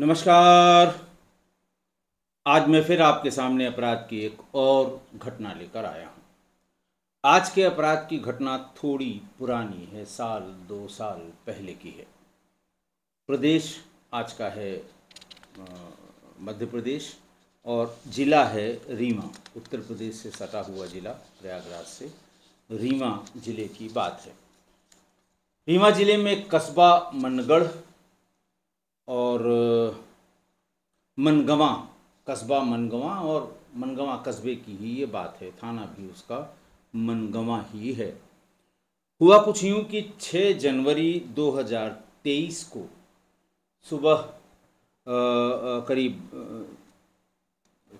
नमस्कार। आज मैं फिर आपके सामने अपराध की एक और घटना लेकर आया हूँ। आज के अपराध की घटना थोड़ी पुरानी है, साल 2 साल पहले की है। प्रदेश आज का है मध्य प्रदेश और ज़िला है रीवा। उत्तर प्रदेश से सटा हुआ ज़िला प्रयागराज से रीवा ज़िले की बात है। रीवा ज़िले में कस्बा मनगढ़ और मनगवां, कस्बा मनगवां और मनगवां कस्बे की ही ये बात है। थाना भी उसका मनगवां ही है। हुआ कुछ यूं कि 6 जनवरी 2023 को सुबह करीब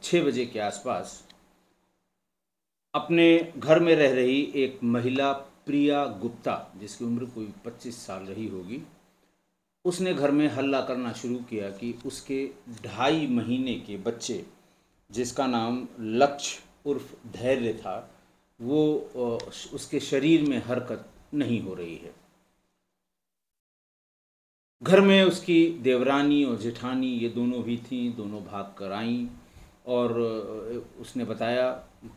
6 बजे के आसपास अपने घर में रह रही एक महिला प्रिया गुप्ता, जिसकी उम्र कोई 25 साल रही होगी, उसने घर में हल्ला करना शुरू किया कि उसके 2.5 महीने के बच्चे, जिसका नाम लक्ष्य उर्फ धैर्य था, वो उसके शरीर में हरकत नहीं हो रही है। घर में उसकी देवरानी और जेठानी ये दोनों भी थीं। दोनों भाग कर आईं और उसने बताया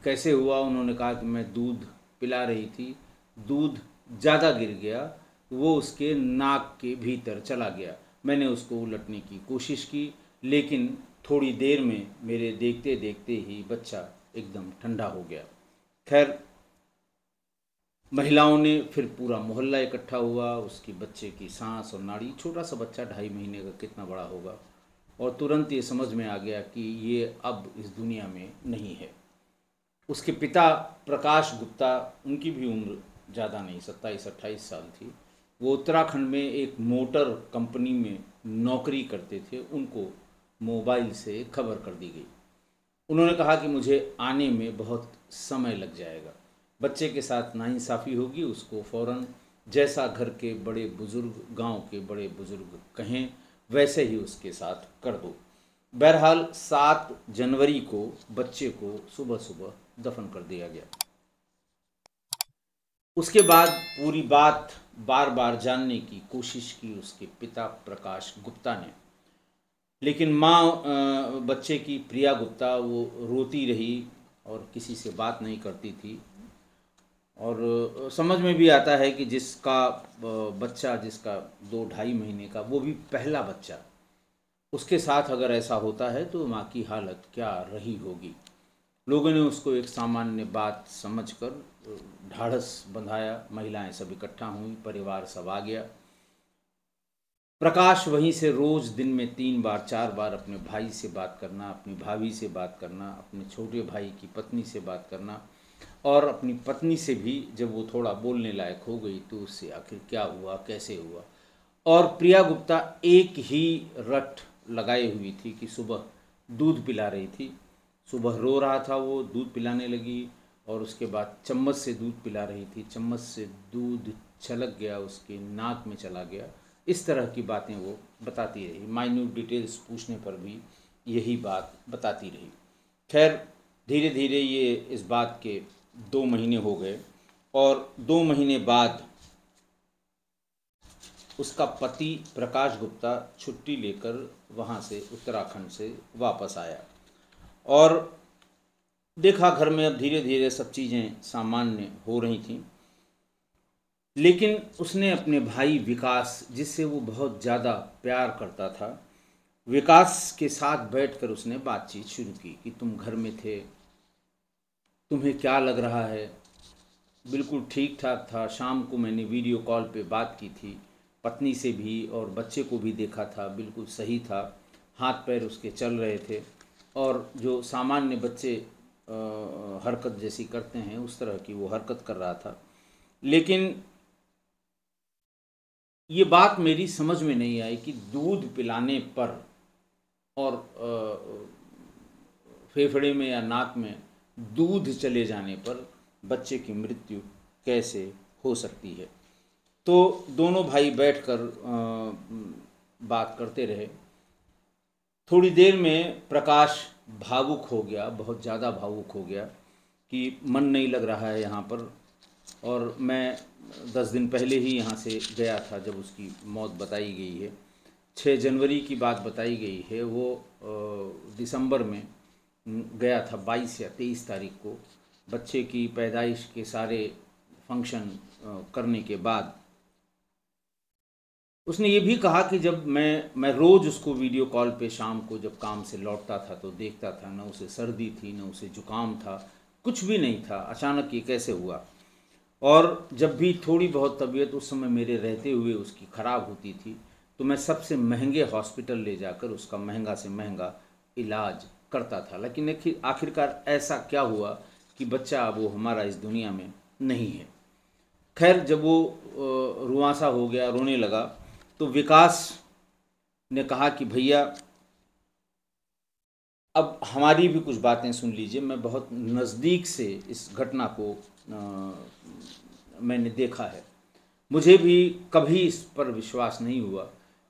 कैसे हुआ। उन्होंने कहा कि मैं दूध पिला रही थी, दूध ज़्यादा गिर गया, वो उसके नाक के भीतर चला गया। मैंने उसको उलटने की कोशिश की, लेकिन थोड़ी देर में मेरे देखते देखते ही बच्चा एकदम ठंडा हो गया। खैर, महिलाओं ने फिर पूरा मोहल्ला इकट्ठा हुआ। उसकी बच्चे की सांस और नाड़ी, छोटा सा बच्चा 2.5 महीने का, कितना बड़ा होगा, और तुरंत ये समझ में आ गया कि ये अब इस दुनिया में नहीं है। उसके पिता प्रकाश गुप्ता, उनकी भी उम्र ज़्यादा नहीं, 27-28 साल थी। वो उत्तराखंड में एक मोटर कंपनी में नौकरी करते थे। उनको मोबाइल से खबर कर दी गई। उन्होंने कहा कि मुझे आने में बहुत समय लग जाएगा, बच्चे के साथ नाइंसाफ़ी होगी, उसको फ़ौरन जैसा घर के बड़े बुज़ुर्ग, गांव के बड़े बुज़ुर्ग कहें, वैसे ही उसके साथ कर दो। बहरहाल 7 जनवरी को बच्चे को सुबह सुबह दफन कर दिया गया। उसके बाद पूरी बात बार बार जानने की कोशिश की उसके पिता प्रकाश गुप्ता ने, लेकिन माँ बच्चे की प्रिया गुप्ता वो रोती रही और किसी से बात नहीं करती थी। और समझ में भी आता है कि जिसका बच्चा, जिसका 2-2.5 महीने का, वो भी पहला बच्चा, उसके साथ अगर ऐसा होता है तो माँ की हालत क्या रही होगी। लोगों ने उसको एक सामान्य बात समझकर ढाढ़स बंधाया। महिलाएं सब इकट्ठा हुई, परिवार सब आ गया। प्रकाश वहीं से रोज़ दिन में 3 बार 4 बार अपने भाई से बात करना, अपनी भाभी से बात करना, अपने छोटे भाई की पत्नी से बात करना, और अपनी पत्नी से भी जब वो थोड़ा बोलने लायक हो गई तो उससे आखिर क्या हुआ, कैसे हुआ। और प्रिया गुप्ता एक ही रट लगाई हुई थी कि सुबह दूध पिला रही थी। सुबह रो रहा था वो, दूध पिलाने लगी, और उसके बाद चम्मच से दूध पिला रही थी, चम्मच से दूध छलक गया, उसके नाक में चला गया। इस तरह की बातें वो बताती रही। माइन्यूट डिटेल्स पूछने पर भी यही बात बताती रही। खैर, धीरे धीरे ये इस बात के 2 महीने हो गए, और 2 महीने बाद उसका पति प्रकाश गुप्ता छुट्टी लेकर वहाँ से, उत्तराखंड से वापस आया, और देखा घर में अब धीरे धीरे सब चीज़ें सामान्य हो रही थीं। लेकिन उसने अपने भाई विकास, जिससे वो बहुत ज़्यादा प्यार करता था, विकास के साथ बैठकर उसने बातचीत शुरू की कि तुम घर में थे, तुम्हें क्या लग रहा है। बिल्कुल ठीक ठाक था। शाम को मैंने वीडियो कॉल पे बात की थी, पत्नी से भी और बच्चे को भी देखा था, बिल्कुल सही था, हाथ पैर उसके चल रहे थे, और जो सामान्य बच्चे हरकत जैसी करते हैं उस तरह की वो हरकत कर रहा था। लेकिन ये बात मेरी समझ में नहीं आई कि दूध पिलाने पर और फेफड़े में या नाक में दूध चले जाने पर बच्चे की मृत्यु कैसे हो सकती है। तो दोनों भाई बैठकर बात करते रहे। थोड़ी देर में प्रकाश भावुक हो गया, बहुत ज़्यादा भावुक हो गया कि मन नहीं लग रहा है यहाँ पर, और मैं 10 दिन पहले ही यहाँ से गया था जब उसकी मौत बताई गई है। 6 जनवरी की बात बताई गई है, वो दिसंबर में गया था 22 या 23 तारीख को। बच्चे की पैदाइश के सारे फंक्शन करने के बाद उसने ये भी कहा कि जब मैं रोज़ उसको वीडियो कॉल पे शाम को जब काम से लौटता था तो देखता था, न उसे सर्दी थी न उसे जुकाम था, कुछ भी नहीं था। अचानक ये कैसे हुआ? और जब भी थोड़ी बहुत तबीयत उस समय मेरे रहते हुए उसकी ख़राब होती थी तो मैं सबसे महंगे हॉस्पिटल ले जाकर उसका महंगा से महंगा इलाज करता था। लेकिन आखिरकार ऐसा क्या हुआ कि बच्चा अब वो हमारा इस दुनिया में नहीं है। खैर, जब वो रुआंसा हो गया, रोने लगा, तो विकास ने कहा कि भैया अब हमारी भी कुछ बातें सुन लीजिए। मैं बहुत नज़दीक से इस घटना को मैंने देखा है। मुझे भी कभी इस पर विश्वास नहीं हुआ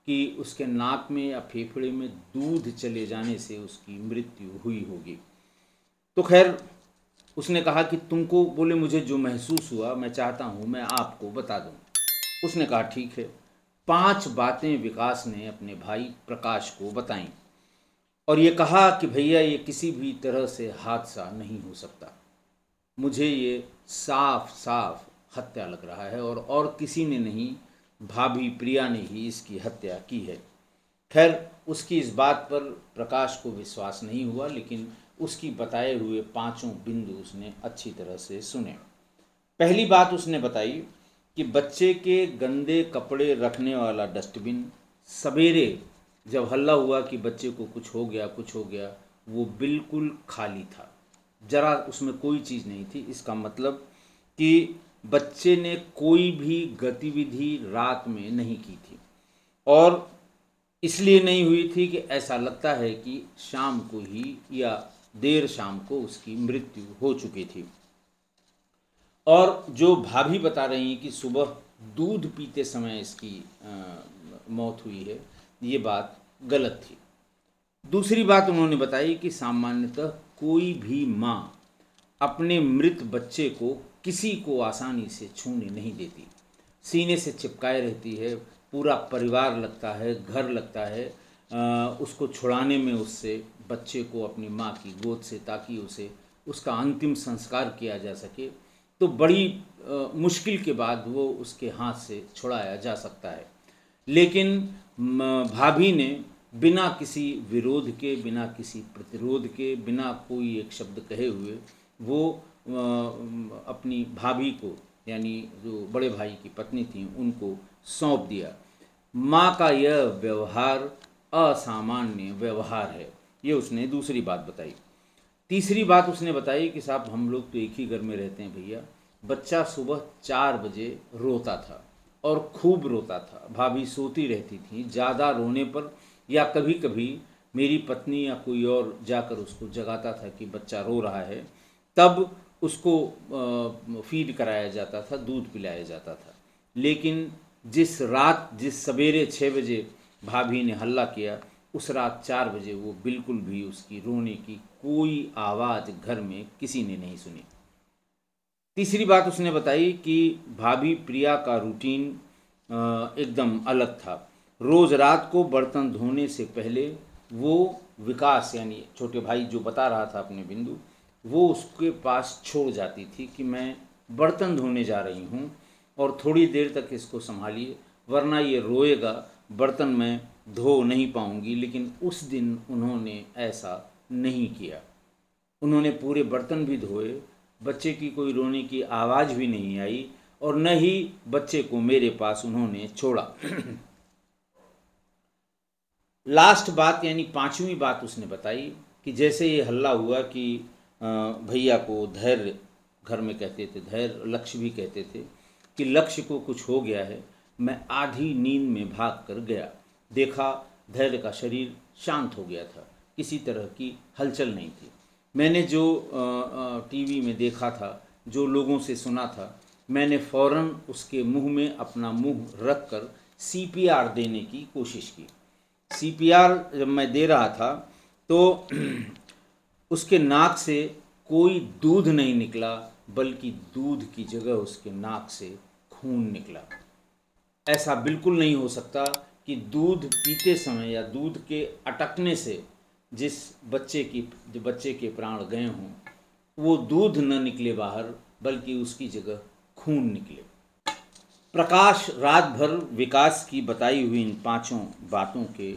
कि उसके नाक में या फेफड़े में दूध चले जाने से उसकी मृत्यु हुई होगी। तो खैर, उसने कहा कि तुमको, बोले मुझे जो महसूस हुआ मैं चाहता हूँ मैं आपको बता दूँ। उसने कहा ठीक है। 5 बातें विकास ने अपने भाई प्रकाश को बताईं और ये कहा कि भैया ये किसी भी तरह से हादसा नहीं हो सकता, मुझे ये साफ साफ हत्या लग रहा है और किसी ने नहीं, भाभी प्रिया ने ही इसकी हत्या की है। खैर, उसकी इस बात पर प्रकाश को विश्वास नहीं हुआ, लेकिन उसकी बताए हुए 5 बिंदु उसने अच्छी तरह से सुने। पहली बात उसने बताई कि बच्चे के गंदे कपड़े रखने वाला डस्टबिन सवेरे जब हल्ला हुआ कि बच्चे को कुछ हो गया, वो बिल्कुल खाली था, जरा उसमें कोई चीज़ नहीं थी। इसका मतलब कि बच्चे ने कोई भी गतिविधि रात में नहीं की थी और इसलिए नहीं हुई थी कि ऐसा लगता है कि शाम को ही या देर शाम को उसकी मृत्यु हो चुकी थी। और जो भाभी बता रही हैं कि सुबह दूध पीते समय इसकी मौत हुई है, ये बात गलत थी। दूसरी बात उन्होंने बताई कि सामान्यतः कोई भी माँ अपने मृत बच्चे को किसी को आसानी से छूने नहीं देती, सीने से चिपकाए रहती है। पूरा परिवार लगता है, घर लगता है उसको छुड़ाने में उससे, बच्चे को अपनी माँ की गोद से, ताकि उसे उसका अंतिम संस्कार किया जा सके। तो बड़ी मुश्किल के बाद वो उसके हाथ से छुड़ाया जा सकता है। लेकिन भाभी ने बिना किसी विरोध के, बिना किसी प्रतिरोध के, बिना कोई एक शब्द कहे हुए वो अपनी भाभी को, यानी जो बड़े भाई की पत्नी थी, उनको सौंप दिया। माँ का यह व्यवहार असामान्य व्यवहार है, ये उसने दूसरी बात बताई। तीसरी बात उसने बताई कि साहब हम लोग तो एक ही घर में रहते हैं भैया, बच्चा सुबह 4 बजे रोता था और खूब रोता था। भाभी सोती रहती थी, ज़्यादा रोने पर या कभी कभी मेरी पत्नी या कोई और जाकर उसको जगाता था कि बच्चा रो रहा है, तब उसको फीड कराया जाता था, दूध पिलाया जाता था। लेकिन जिस सवेरे 6 बजे भाभी ने हल्ला किया, उस रात 4 बजे वो बिल्कुल भी उसकी रोने की कोई आवाज़ घर में किसी ने नहीं सुनी। तीसरी बात उसने बताई कि भाभी प्रिया का रूटीन एकदम अलग था। रोज़ रात को बर्तन धोने से पहले वो विकास, यानी छोटे भाई जो बता रहा था अपने बिंदु, वो उसके पास छोड़ जाती थी कि मैं बर्तन धोने जा रही हूँ और थोड़ी देर तक इसको संभालिए, वरना ये रोएगा, बर्तन मैं धो नहीं पाऊँगी। लेकिन उस दिन उन्होंने ऐसा नहीं किया। उन्होंने पूरे बर्तन भी धोए, बच्चे की कोई रोने की आवाज़ भी नहीं आई और न ही बच्चे को मेरे पास उन्होंने छोड़ा। लास्ट बात, यानी 5वीं बात उसने बताई कि जैसे ये हल्ला हुआ कि भैया को धैर्य, घर में कहते थे धैर्य, लक्ष्य भी कहते थे, कि लक्ष्य को कुछ हो गया है, मैं आधी नींद में भाग कर गया, देखा धैर्य का शरीर शांत हो गया था, किसी तरह की हलचल नहीं थी। मैंने जो टीवी में देखा था, जो लोगों से सुना था, मैंने फ़ौरन उसके मुंह में अपना मुंह रख कर CPR देने की कोशिश की। CPR जब मैं दे रहा था तो उसके नाक से कोई दूध नहीं निकला, बल्कि दूध की जगह उसके नाक से खून निकला। ऐसा बिल्कुल नहीं हो सकता कि दूध पीते समय या दूध के अटकने से जिस बच्चे के प्राण गए हों, वो दूध न निकले बाहर, बल्कि उसकी जगह खून निकले। प्रकाश रात भर विकास की बताई हुई इन पांचों बातों के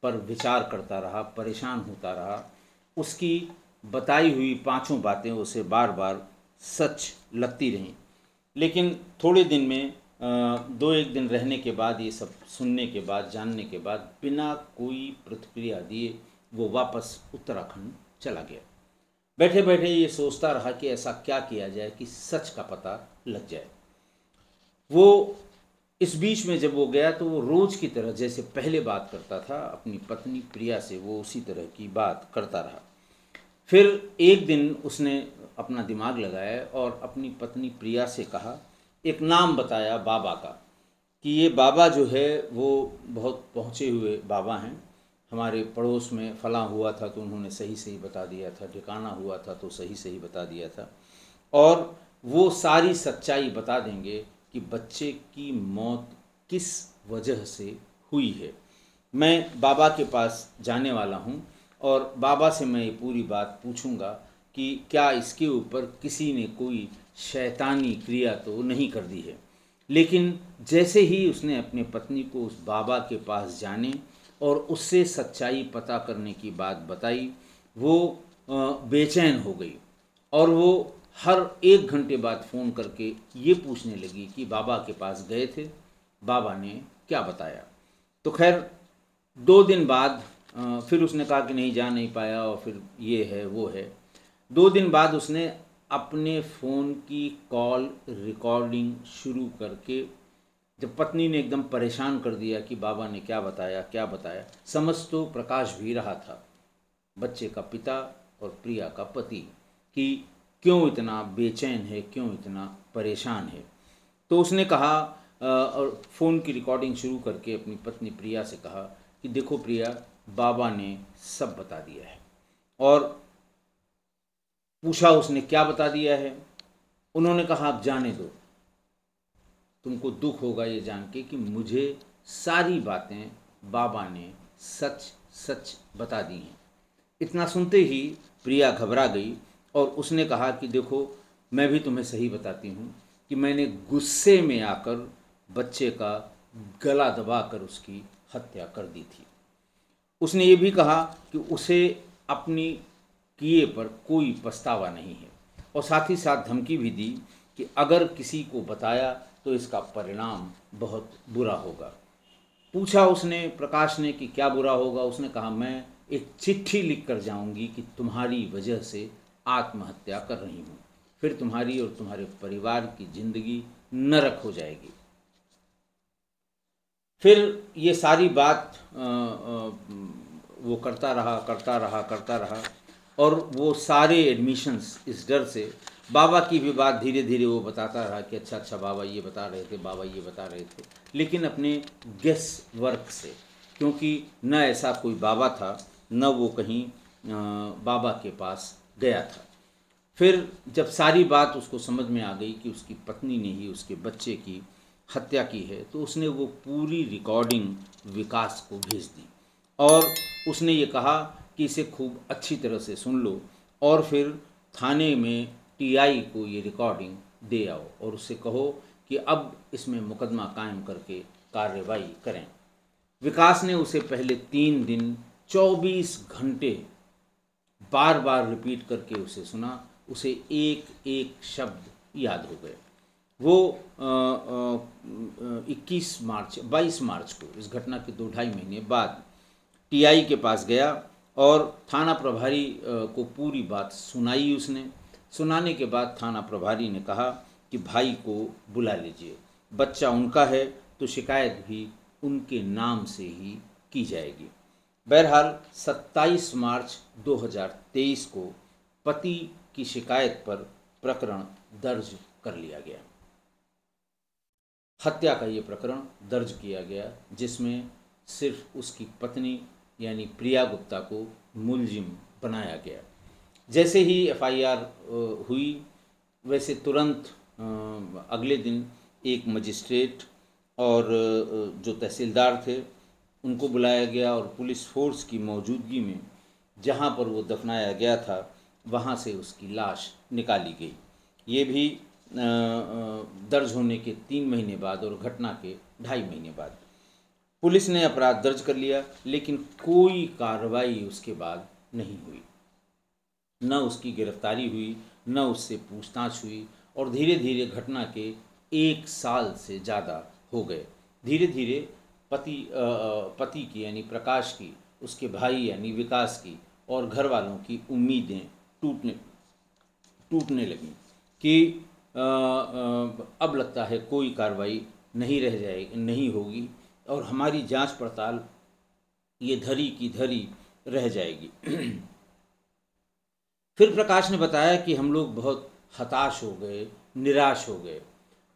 पर विचार करता रहा, परेशान होता रहा। उसकी बताई हुई पांचों बातें उसे बार बार सच लगती रहीं। लेकिन थोड़े दिन में, 2-1 दिन रहने के बाद, ये सब सुनने के बाद, जानने के बाद, बिना कोई प्रतिक्रिया दिए वो वापस उत्तराखंड चला गया। बैठे बैठे ये सोचता रहा कि ऐसा क्या किया जाए कि सच का पता लग जाए। वो इस बीच में जब वो गया तो वो रोज़ की तरह जैसे पहले बात करता था अपनी पत्नी प्रिया से, वो उसी तरह की बात करता रहा। फिर एक दिन उसने अपना दिमाग लगाया और अपनी पत्नी प्रिया से कहा, एक नाम बताया बाबा का, कि ये बाबा जो है वो बहुत पहुँचे हुए बाबा हैं। हमारे पड़ोस में फलां हुआ था तो उन्होंने सही सही बता दिया था, ठिकाना हुआ था तो सही सही बता दिया था, और वो सारी सच्चाई बता देंगे कि बच्चे की मौत किस वजह से हुई है। मैं बाबा के पास जाने वाला हूँ और बाबा से मैं ये पूरी बात पूछूंगा कि क्या इसके ऊपर किसी ने कोई शैतानी क्रिया तो नहीं कर दी है। लेकिन जैसे ही उसने अपने पत्नी को उस बाबा के पास जाने और उससे सच्चाई पता करने की बात बताई, वो बेचैन हो गई और वो हर 1 घंटे बाद फ़ोन करके ये पूछने लगी कि बाबा के पास गए थे, बाबा ने क्या बताया। तो खैर 2 दिन बाद फिर उसने कहा कि नहीं, जा नहीं पाया और फिर ये है वो है। 2 दिन बाद उसने अपने फ़ोन की कॉल रिकॉर्डिंग शुरू करके, जब पत्नी ने एकदम परेशान कर दिया कि बाबा ने क्या बताया क्या बताया, समझ तो प्रकाश भी रहा था, बच्चे का पिता और प्रिया का पति, कि क्यों इतना बेचैन है, क्यों इतना परेशान है। तो उसने कहा, और फ़ोन की रिकॉर्डिंग शुरू करके अपनी पत्नी प्रिया से कहा कि देखो प्रिया, बाबा ने सब बता दिया है। और पूछा उसने क्या बता दिया है। उन्होंने कहा आप जाने दो, तुमको दुख होगा ये जान के कि मुझे सारी बातें बाबा ने सच सच बता दी हैं। इतना सुनते ही प्रिया घबरा गई और उसने कहा कि देखो, मैं भी तुम्हें सही बताती हूँ कि मैंने गुस्से में आकर बच्चे का गला दबाकर उसकी हत्या कर दी थी। उसने ये भी कहा कि उसे अपनी किए पर कोई पछतावा नहीं है, और साथ ही साथ धमकी भी दी कि अगर किसी को बताया तो इसका परिणाम बहुत बुरा होगा। पूछा उसने, प्रकाश ने, कि क्या बुरा होगा। उसने कहा, मैं एक चिट्ठी लिख कर जाऊंगी कि तुम्हारी वजह से आत्महत्या कर रही हूँ, फिर तुम्हारी और तुम्हारे परिवार की जिंदगी नरक हो जाएगी। फिर ये सारी बात वो करता रहा और वो सारे एडमिशन्स इस डर से, बाबा की भी बात धीरे धीरे वो बताता रहा कि अच्छा बाबा ये बता रहे थे, बाबा ये बता रहे थे, लेकिन अपने गेस वर्क से, क्योंकि न ऐसा कोई बाबा था, न वो कहीं बाबा के पास गया था। फिर जब सारी बात उसको समझ में आ गई कि उसकी पत्नी ने ही उसके बच्चे की हत्या की है, तो उसने वो पूरी रिकॉर्डिंग विकास को भेज दी और उसने ये कहा कि इसे खूब अच्छी तरह से सुन लो और फिर थाने में टीआई को ये रिकॉर्डिंग दे आओ और उससे कहो कि अब इसमें मुकदमा कायम करके कार्रवाई करें। विकास ने उसे पहले 3 दिन 24 घंटे बार बार रिपीट करके उसे सुना। उसे एक एक शब्द याद हो गए। वो 22 मार्च को, इस घटना के 2-2.5 महीने बाद, टीआई के पास गया और थाना प्रभारी को पूरी बात सुनाई उसने। सुनाने के बाद थाना प्रभारी ने कहा कि भाई को बुला लीजिए, बच्चा उनका है तो शिकायत भी उनके नाम से ही की जाएगी। बहरहाल 27 मार्च 2023 को पति की शिकायत पर प्रकरण दर्ज कर लिया गया। हत्या का ये प्रकरण दर्ज किया गया जिसमें सिर्फ उसकी पत्नी यानी प्रिया गुप्ता को मुलजिम बनाया गया। जैसे ही एफआईआर हुई वैसे तुरंत अगले दिन एक मजिस्ट्रेट और जो तहसीलदार थे उनको बुलाया गया और पुलिस फोर्स की मौजूदगी में जहाँ पर वो दफनाया गया था वहाँ से उसकी लाश निकाली गई। ये भी दर्ज होने के 3 महीने बाद और घटना के 2.5 महीने बाद। पुलिस ने अपराध दर्ज कर लिया, लेकिन कोई कार्रवाई उसके बाद नहीं हुई। न उसकी गिरफ्तारी हुई, न उससे पूछताछ हुई, और धीरे धीरे घटना के 1 साल से ज़्यादा हो गए। धीरे धीरे पति की यानी प्रकाश की, उसके भाई यानी विकास की और घर वालों की उम्मीदें टूटने लगीं कि अब लगता है कोई कार्रवाई नहीं होगी और हमारी जांच पड़ताल ये धरी की धरी रह जाएगी। फिर प्रकाश ने बताया कि हम लोग बहुत हताश हो गए, निराश हो गए।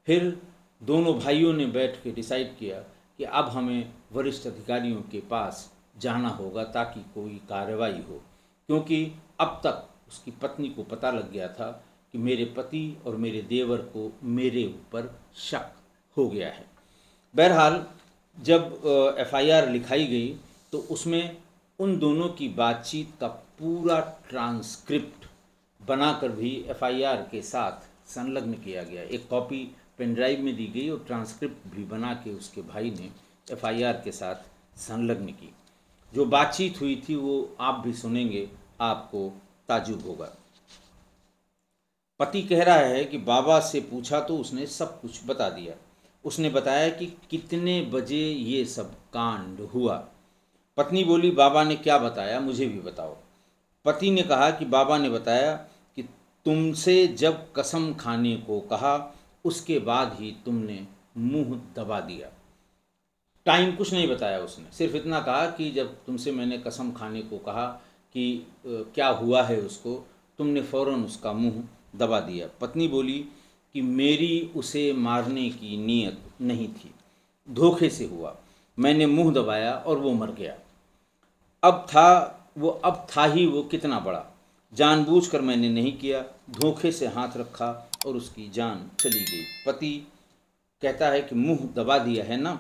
फिर दोनों भाइयों ने बैठ के डिसाइड किया कि अब हमें वरिष्ठ अधिकारियों के पास जाना होगा ताकि कोई कार्रवाई हो, क्योंकि अब तक उसकी पत्नी को पता लग गया था कि मेरे पति और मेरे देवर को मेरे ऊपर शक हो गया है। बहरहाल जब एफआईआर लिखाई गई तो उसमें उन दोनों की बातचीत का पूरा ट्रांसक्रिप्ट बनाकर भी एफआईआर के साथ संलग्न किया गया। एक कॉपी पेन ड्राइव में दी गई और ट्रांसक्रिप्ट भी बना के उसके भाई ने एफआईआर के साथ संलग्न की। जो बातचीत हुई थी वो आप भी सुनेंगे, आपको ताज्जुब होगा। पति कह रहा है कि बाबा से पूछा तो उसने सब कुछ बता दिया। उसने बताया कि कितने बजे ये सब कांड हुआ। पत्नी बोली, बाबा ने क्या बताया, मुझे भी बताओ। पति ने कहा कि बाबा ने बताया कि तुमसे जब कसम खाने को कहा उसके बाद ही तुमने मुंह दबा दिया। टाइम कुछ नहीं बताया उसने, सिर्फ इतना कहा कि जब तुमसे मैंने कसम खाने को कहा कि क्या हुआ है उसको, तुमने फ़ौरन उसका मुंह दबा दिया। पत्नी बोली कि मेरी उसे मारने की नीयत नहीं थी, धोखे से हुआ, मैंने मुंह दबाया और वो मर गया। अब था ही वो कितना बड़ा, जानबूझकर मैंने नहीं किया, धोखे से हाथ रखा और उसकी जान चली गई। पति कहता है कि मुंह दबा दिया है ना।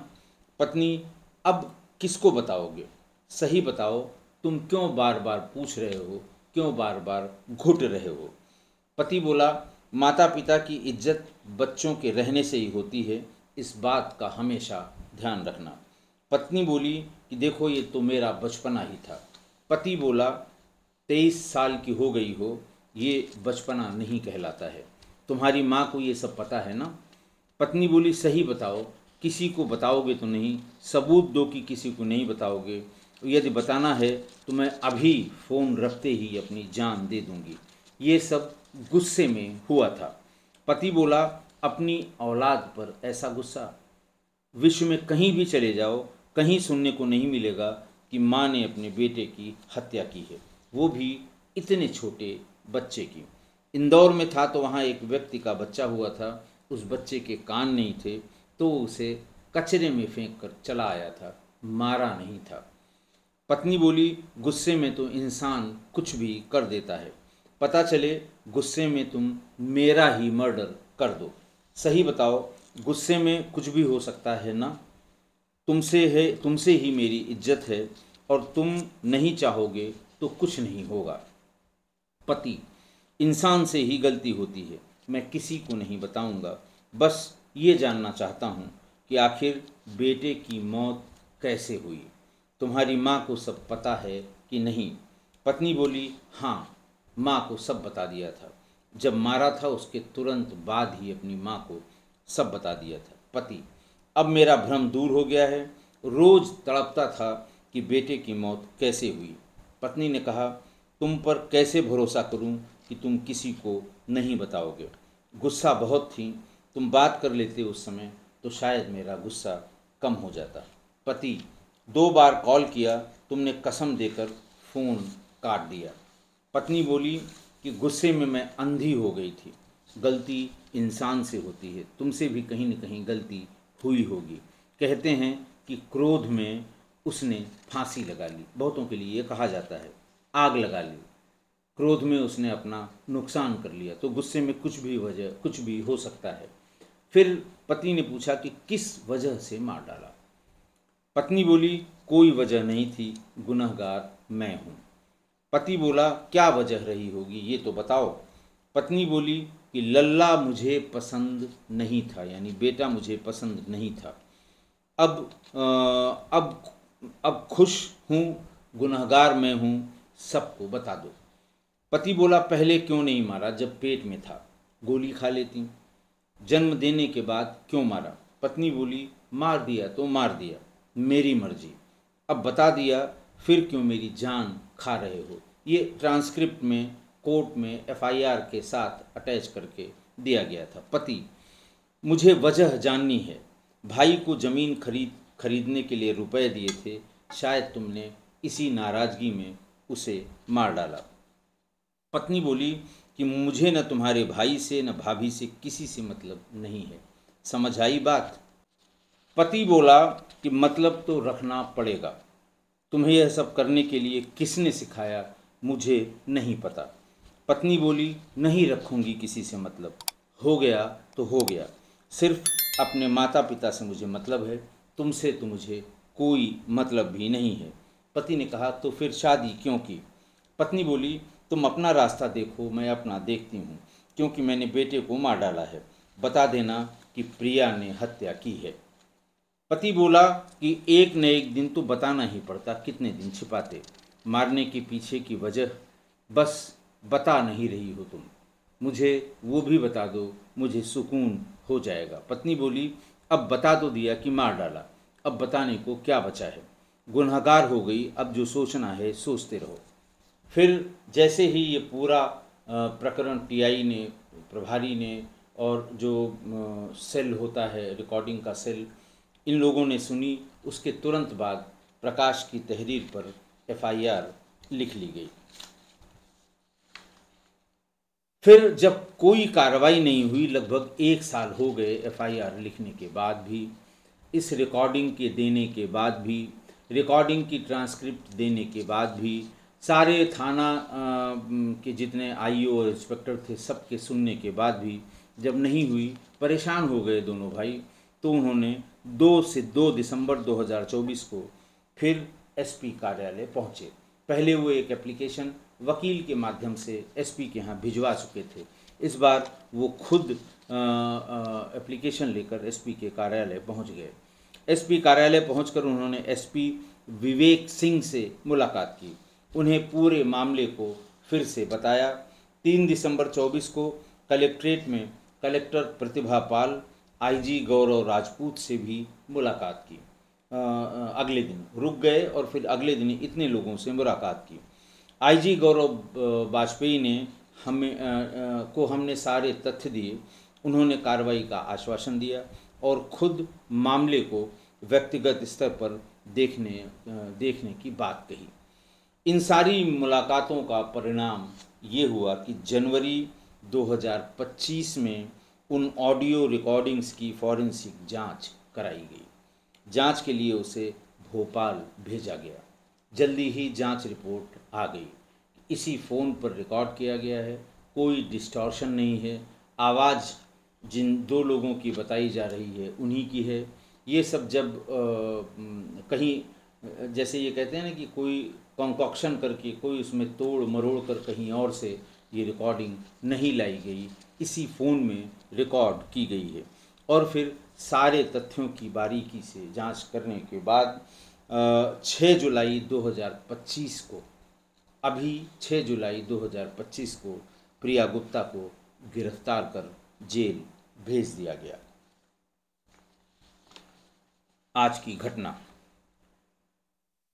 पत्नी, अब किसको बताओगे, सही बताओ, तुम क्यों बार बार पूछ रहे हो, क्यों बार बार घुट रहे हो। पति बोला, माता पिता की इज्जत बच्चों के रहने से ही होती है, इस बात का हमेशा ध्यान रखना। पत्नी बोली कि देखो ये तो मेरा बचपना ही था। पति बोला, 23 साल की हो गई हो, ये बचपना नहीं कहलाता है, तुम्हारी माँ को ये सब पता है ना। पत्नी बोली, सही बताओ, किसी को बताओगे तो नहीं, सबूत दो कि किसी को नहीं बताओगे, यदि बताना है तो मैं अभी फ़ोन रखते ही अपनी जान दे दूंगी। ये सब गुस्से में हुआ था। पति बोला, अपनी औलाद पर ऐसा गुस्सा, विश्व में कहीं भी चले जाओ, कहीं सुनने को नहीं मिलेगा कि माँ ने अपने बेटे की हत्या की है, वो भी इतने छोटे बच्चे की। इंदौर में था तो वहाँ एक व्यक्ति का बच्चा हुआ था, उस बच्चे के कान नहीं थे तो उसे कचरे में फेंक कर चला आया था, मारा नहीं था। पत्नी बोली, गुस्से में तो इंसान कुछ भी कर देता है, पता चले गुस्से में तुम मेरा ही मर्डर कर दो। सही बताओ, गुस्से में कुछ भी हो सकता है ना। तुमसे ही मेरी इज्जत है और तुम नहीं चाहोगे तो कुछ नहीं होगा। पति, इंसान से ही गलती होती है, मैं किसी को नहीं बताऊंगा, बस ये जानना चाहता हूँ कि आखिर बेटे की मौत कैसे हुई, तुम्हारी माँ को सब पता है कि नहीं। पत्नी बोली, हाँ, माँ को सब बता दिया था, जब मारा था उसके तुरंत बाद ही अपनी माँ को सब बता दिया था। पति, अब मेरा भ्रम दूर हो गया है, रोज़ तड़पता था कि बेटे की मौत कैसे हुई। पत्नी ने कहा, तुम पर कैसे भरोसा करूं कि तुम किसी को नहीं बताओगे। गुस्सा बहुत थी, तुम बात कर लेते उस समय तो शायद मेरा गुस्सा कम हो जाता। पति, 2 बार कॉल किया, तुमने कसम देकर फ़ोन काट दिया। पत्नी बोली कि गुस्से में मैं अंधी हो गई थी, गलती इंसान से होती है, तुमसे भी कहीं न कहीं गलती हुई होगी। कहते हैं कि क्रोध में उसने फांसी लगा ली, बहुतों के लिए ये कहा जाता है, आग लगा ली, क्रोध में उसने अपना नुकसान कर लिया। तो गुस्से में कुछ भी हो सकता है। फिर पति ने पूछा कि किस वजह से मार डाला। पत्नी बोली, कोई वजह नहीं थी, गुनहगार मैं हूँ। पति बोला, क्या वजह रही होगी, ये तो बताओ। पत्नी बोली कि लल्ला मुझे पसंद नहीं था, यानी बेटा मुझे पसंद नहीं था। अब अब खुश हूँ, गुनहगार मैं हूँ, सबको बता दो। पति बोला, पहले क्यों नहीं मारा जब पेट में था, गोली खा लेती। जन्म देने के बाद क्यों मारा। पत्नी बोली, मार दिया तो मार दिया, मेरी मर्जी, अब बता दिया फिर क्यों मेरी जान खा रहे हो। ये ट्रांसक्रिप्ट में कोर्ट में एफआईआर के साथ अटैच करके दिया गया था। पति, मुझे वजह जाननी है, भाई को ज़मीन खरीदने के लिए रुपए दिए थे, शायद तुमने इसी नाराज़गी में उसे मार डाला। पत्नी बोली कि मुझे न तुम्हारे भाई से न भाभी से किसी से मतलब नहीं है, समझ आई बात। पति बोला कि मतलब तो रखना पड़ेगा, तुम्हें यह सब करने के लिए किसने सिखाया, मुझे नहीं पता। पत्नी बोली, नहीं रखूंगी किसी से मतलब, हो गया तो हो गया, सिर्फ अपने माता पिता से मुझे मतलब है, तुमसे तो मुझे कोई मतलब भी नहीं है। पति ने कहा, तो फिर शादी क्यों की। पत्नी बोली, तुम अपना रास्ता देखो, मैं अपना देखती हूँ, क्योंकि मैंने बेटे को मार डाला है, बता देना कि प्रिया ने हत्या की है। पति बोला कि एक न एक दिन तो बताना ही पड़ता, कितने दिन छिपाते, मारने के पीछे की वजह बस बता नहीं रही हो तुम, मुझे वो भी बता दो, मुझे सुकून हो जाएगा। पत्नी बोली, अब बता तो दिया कि मार डाला, अब बताने को क्या बचा है, गुनहगार हो गई, अब जो सोचना है सोचते रहो। फिर जैसे ही ये पूरा प्रकरण टीआई ने, प्रभारी ने, और जो सेल होता है रिकॉर्डिंग का सेल, इन लोगों ने सुनी, उसके तुरंत बाद प्रकाश की तहरीर पर एफआईआर लिख ली गई। फिर जब कोई कार्रवाई नहीं हुई, लगभग 1 साल हो गए एफआईआर लिखने के बाद भी, इस रिकॉर्डिंग के देने के बाद भी, रिकॉर्डिंग की ट्रांसक्रिप्ट देने के बाद भी, सारे थाना के जितने आईओ और इंस्पेक्टर थे सबके सुनने के बाद भी जब नहीं हुई, परेशान हो गए दोनों भाई। तो उन्होंने 2 दिसंबर 2024 को फिर एसपी कार्यालय पहुँचे। पहले वो एक एप्लीकेशन वकील के माध्यम से एसपी के यहाँ भिजवा चुके थे, इस बार वो खुद एप्लीकेशन लेकर एसपी के कार्यालय पहुँच गए। एसपी कार्यालय पहुंचकर उन्होंने एसपी विवेक सिंह से मुलाकात की, उन्हें पूरे मामले को फिर से बताया। 3 दिसंबर 24 को कलेक्ट्रेट में कलेक्टर प्रतिभा पाल, आईजी गौरव राजपूत से भी मुलाकात की। अगले दिन रुक गए और फिर अगले दिन इतने लोगों से मुलाकात की। आईजी गौरव वाजपेयी ने हमने सारे तथ्य दिए, उन्होंने कार्रवाई का आश्वासन दिया और खुद मामले को व्यक्तिगत स्तर पर देखने की बात कही। इन सारी मुलाकातों का परिणाम ये हुआ कि जनवरी 2025 में उन ऑडियो रिकॉर्डिंग्स की फॉरेंसिक जांच कराई गई। जांच के लिए उसे भोपाल भेजा गया। जल्दी ही जांच रिपोर्ट आ गई। इसी फ़ोन पर रिकॉर्ड किया गया है, कोई डिस्टॉर्शन नहीं है, आवाज़ जिन 2 लोगों की बताई जा रही है उन्हीं की है। ये सब जब कहीं, जैसे ये कहते हैं ना कि कोई कॉन्कॉक्शन करके, कोई उसमें तोड़ मरोड़ कर कहीं और से ये रिकॉर्डिंग नहीं लाई गई, इसी फ़ोन में रिकॉर्ड की गई है। और फिर सारे तथ्यों की बारीकी से जांच करने के बाद 6 जुलाई 2025 को, अभी 6 जुलाई 2025 को प्रिया गुप्ता को गिरफ्तार कर जेल भेज दिया गया। आज की घटना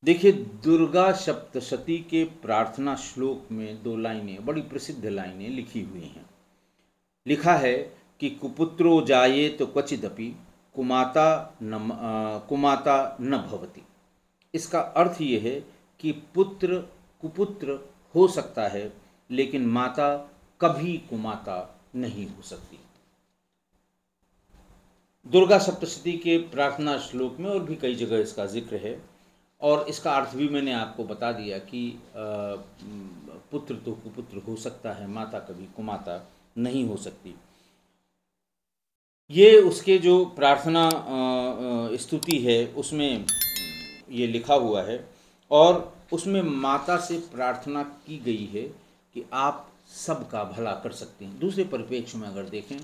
देखिए, दुर्गा सप्तशती के प्रार्थना श्लोक में 2 लाइनें, बड़ी प्रसिद्ध लाइनें लिखी हुई हैं। लिखा है कि कुपुत्रो जाये तो क्वचिदपि कुमाता न भवति। इसका अर्थ ये है कि पुत्र कुपुत्र हो सकता है, लेकिन माता कभी कुमाता नहीं हो सकती। दुर्गा सप्तशती के प्रार्थना श्लोक में और भी कई जगह इसका जिक्र है, और इसका अर्थ भी मैंने आपको बता दिया कि पुत्र तो कुपुत्र हो सकता है, माता कभी कुमाता नहीं हो सकती। ये उसके जो प्रार्थना स्तुति है उसमें ये लिखा हुआ है और उसमें माता से प्रार्थना की गई है कि आप सबका भला कर सकती हैं। दूसरे परिप्रेक्ष्य में अगर देखें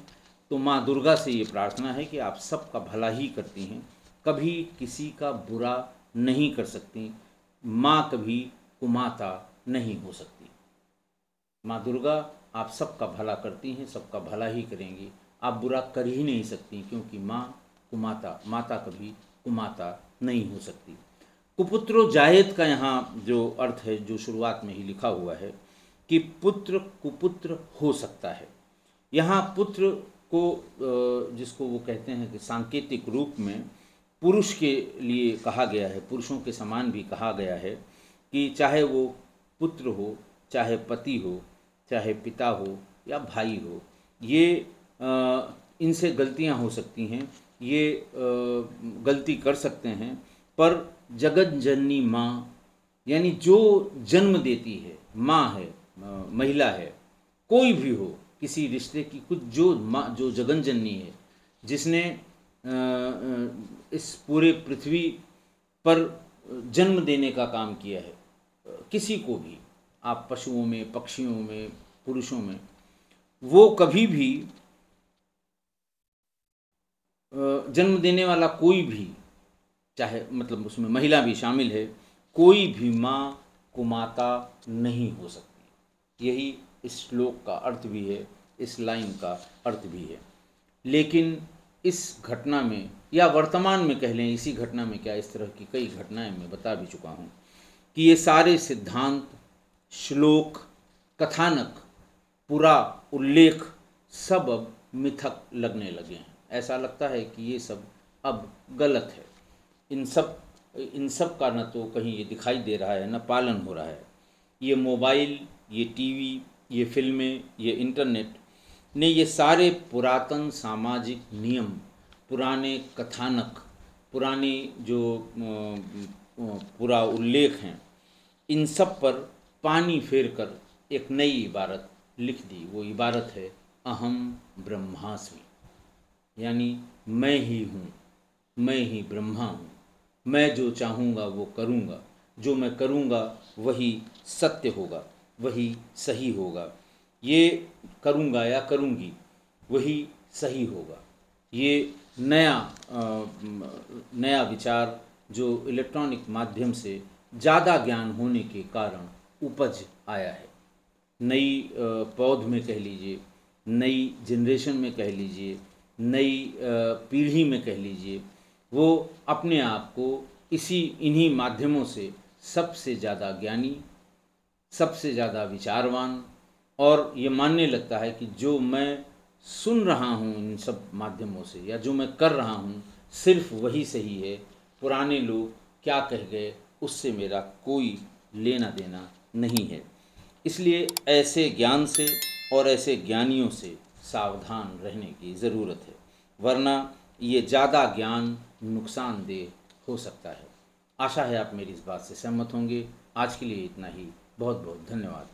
तो माँ दुर्गा से ये प्रार्थना है कि आप सबका भला ही करती हैं, कभी किसी का बुरा नहीं कर सकती। माँ कभी कुमाता नहीं हो सकती। माँ दुर्गा आप सबका भला करती हैं, सबका भला ही करेंगी, आप बुरा कर ही नहीं सकती, क्योंकि माँ कुमाता, माता कभी कुमाता नहीं हो सकती। कुपुत्रो जायेत का यहाँ जो अर्थ है, जो शुरुआत में ही लिखा हुआ है कि पुत्र कुपुत्र हो सकता है। यहाँ पुत्र को जिसको वो कहते हैं कि सांकेतिक रूप में पुरुष के लिए कहा गया है, पुरुषों के समान भी कहा गया है कि चाहे वो पुत्र हो, चाहे पति हो, चाहे पिता हो या भाई हो, ये इनसे गलतियां हो सकती हैं, ये गलती कर सकते हैं, पर जगत जननी माँ, यानी जो जन्म देती है, माँ है, महिला है, कोई भी हो, किसी रिश्ते की कुछ जो माँ, जो जगन जननी है, जिसने इस पूरे पृथ्वी पर जन्म देने का काम किया है, किसी को भी, आप पशुओं में, पक्षियों में, पुरुषों में, वो कभी भी जन्म देने वाला कोई भी, चाहे मतलब उसमें महिला भी शामिल है, कोई भी माँ कुमाता नहीं हो सकती। यही इस श्लोक का अर्थ भी है, इस लाइन का अर्थ भी है। लेकिन इस घटना में, या वर्तमान में कह लें, इसी घटना में क्या, इस तरह की कई घटनाएं मैं बता भी चुका हूँ कि ये सारे सिद्धांत, श्लोक, कथानक, पूरा उल्लेख सब अब मिथक लगने लगे हैं। ऐसा लगता है कि ये सब अब गलत है। इन सब का न तो कहीं ये दिखाई दे रहा है, न पालन हो रहा है। ये मोबाइल, ये टीवी, ये फिल्में, ये इंटरनेट ने ये सारे पुरातन सामाजिक नियम, पुराने कथानक, पुराने जो पूरा उल्लेख हैं, इन सब पर पानी फेर कर एक नई इबारत लिख दी। वो इबारत है अहम ब्रह्मास्मि, यानी मैं ही हूँ, मैं ही ब्रह्मा हूँ, मैं जो चाहूँगा वो करूँगा, जो मैं करूँगा वही सत्य होगा, वही सही होगा, ये करूँगा या करूँगी वही सही होगा। ये नया विचार जो इलेक्ट्रॉनिक माध्यम से ज़्यादा ज्ञान होने के कारण उपज आया है, नई पौध में कह लीजिए, नई जनरेशन में कह लीजिए, नई पीढ़ी में कह लीजिए, वो अपने आप को इन्हीं माध्यमों से सबसे ज़्यादा ज्ञानी, सबसे ज़्यादा विचारवान, और ये मानने लगता है कि जो मैं सुन रहा हूँ इन सब माध्यमों से, या जो मैं कर रहा हूँ, सिर्फ वही सही है। पुराने लोग क्या कह गए उससे मेरा कोई लेना देना नहीं है। इसलिए ऐसे ज्ञान से और ऐसे ज्ञानियों से सावधान रहने की ज़रूरत है, वरना ये ज़्यादा ज्ञान नुकसानदेह हो सकता है। आशा है आप मेरी इस बात से सहमत होंगे। आज के लिए इतना ही। बहुत बहुत धन्यवाद।